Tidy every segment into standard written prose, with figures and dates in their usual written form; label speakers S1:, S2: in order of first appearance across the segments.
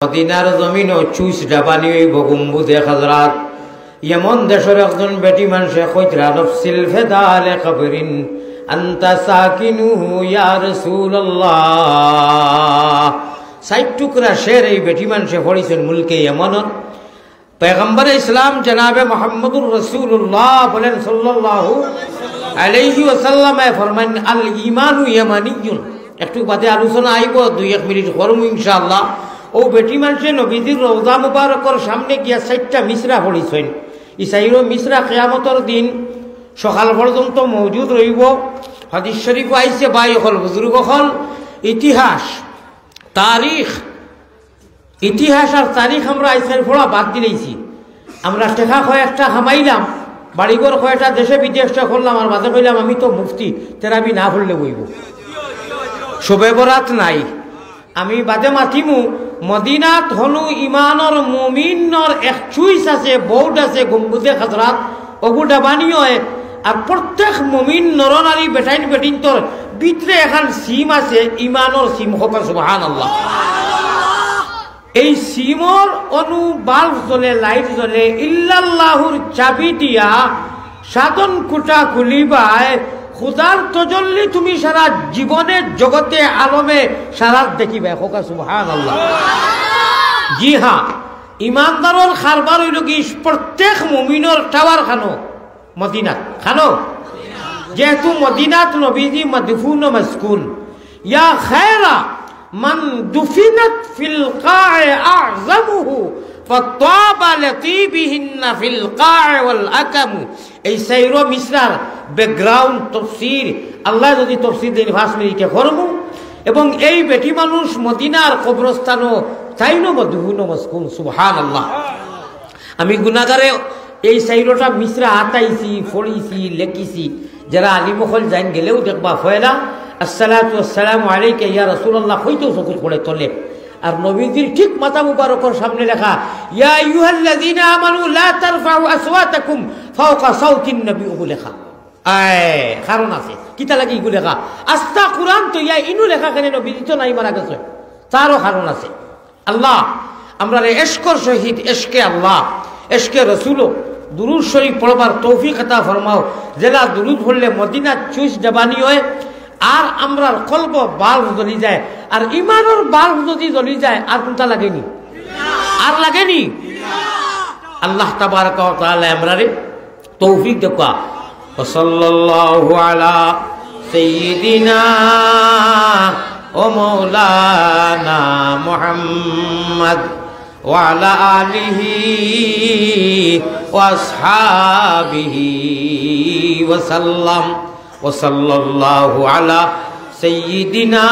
S1: মদিনার জমিন ও চুইস ডাবানি ওই গম্বুজে হযরত এমন দেশের একজন বেটি মানুষে কইতরা নফসিল ফিদা আলে কবরিন আনতা সাকিনুহু ইয়া রাসূলুল্লাহ। ৬০ টুকরা শের এই বেটি মানুষে পড়িছেন মুলকে ইয়ামানত। পয়গম্বর ইসলাম জনাবে মুহাম্মদুর রাসূলুল্লাহ বলেন সাল্লাল্লাহু আলাইহি ওয়াসাল্লাম ফরমান আল ঈমানু ইয়ামানিয়ুন। একটু বাদে আলোচনা আইব, ২-১ মিনিট করব ইনশাআল্লাহ। ও বেটি মানুষে নবীজির রওজা মুবারকর সামনে গিয়া ৬০টা মিসরা পড়িছেন। এই ৬০ মিসরা কিয়ামতের দিন সকাল পর্যন্ত মওজুদ রইব। হাদিস শরীফ আইছে ভাই হল বুজুর্গ হল ইতিহাস আর তারিখ আমরা আইসের ফোড়া বাদ দিলেইছি। আমরা টেকা কয়েকটা হামাইলাম, বাড়িঘর কয়েকটা দেশে বিদেশটা করলাম, আর বাদে কইলাম আমি তো মুফতি, তেরাবি না পড়লে বইব, শবে বরাত নাই। আমি বাদে মাতিমু মদিনাত হলু ইমানর মুমিনর এক চুইস আছে, বোর্ড আছে, গম্বুজে হযরত ওগু ডাবানি হয়। আর প্রত্যেক মুমিন নরনারী বেটাইন বেটিন তোর ভিতরে এখন সিম আছে, ইমানর সিম হোক সুবহানাল্লাহ। এই সিমর অনু বাল্ব জ্বলে, লাইট জ্বলে, ইল্লাল্লাহুর চাবি দিয়া সাধন কুটা খুলিবায় খুদার তজল্লি তুমি সারা জীবনের জগতে আলমে সারা দেখিবে হোক সুবহানাল্লাহ। জি হ্যাঁ, ইমানদারর খারবার হইল কি প্রত্যেক মুমিনর টাওয়ার খানো মদিনাত খানো, যেহেতু মদিনাত নবীজি মদফুন ও মাসকুন। ইয়া খায়রা মান দুফিনাত ফিল কায়ে আযমুহু ফাতাবা লাতিবিহিন্না ফিল কায়ে ওয়াল আকামু। এই ৬০ মিসরার ব্যাকগ্রাউন্ড তাফসীর আল্লাহ যদি তাফসীর দেন ৫ মিনিটে করবো। এবং এই বেটি মানুষ মদিনার কবরস্থানও তাইনো মদফুন ও মাসকুন সুবহানাল্লাহ। আমি গুনাহগারে এই ৬০টা মিসরা আতাইছি, পড়িছি, লেখিছি। যারা আলিমখল যাইন গেলেও দেখবা ফয়লা আসসালাতু ওয়াসসালামু আলাইকা ইয়া রাসূলুল্লাহ হইতেও চকুর পড়ে তলে। আর নবীজির ঠিক মাথা মুবারকর সামনে লেখা ইয়া আইয়ুহাল্লাযীনা আমানু লা তারফাউ আসওয়াতাকুম ফাওকা সাওতিন নবী ওগু লেখা। কারণ আছে কিতা লাগে ইগু লেখা। আস্তা কুরআন তো ইয়া ইনু লেখা কেন নবীজি তো নাই মারা গেছে, তারও কারণ আছে। আল্লাহ আমরা ইশকর শহীদ ইশকে আল্লাহ ইশকে রাসূল দুরূদ শরীফ পড়বার তৌফিক আতা ফরমাও। যেটা দুরূদ পড়লে মদিনা চুইস ডাবানি হয় আর আমরার কলব বাল্ব জ্বলি যায়। আর ইমানের বাল্ব যদি জ্বলি যায় আর কোনটা লাগেনি, আর লাগেনি। আল্লাহ তাবারক ওয়া তাআলা আমরারে তৌফিক দেখা। সাল্লাল্লাহু আলা সাইয়্যিদিনা ও মাওলানা মুহাম্মদ ওয়া আলা আলিহি ওয়া আসহাবিহি ওয়া সাল্লাম। ওয়াসাল্লাল্লাহু আলা সাইয়্যিদিনা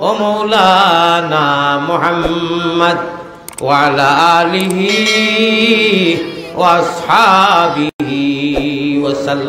S1: ওয়া মাওলানা মুহাম্মদ ওয়া আলা আলিহি ওয়া আসহাবিহি ওয়া সাল্লাম।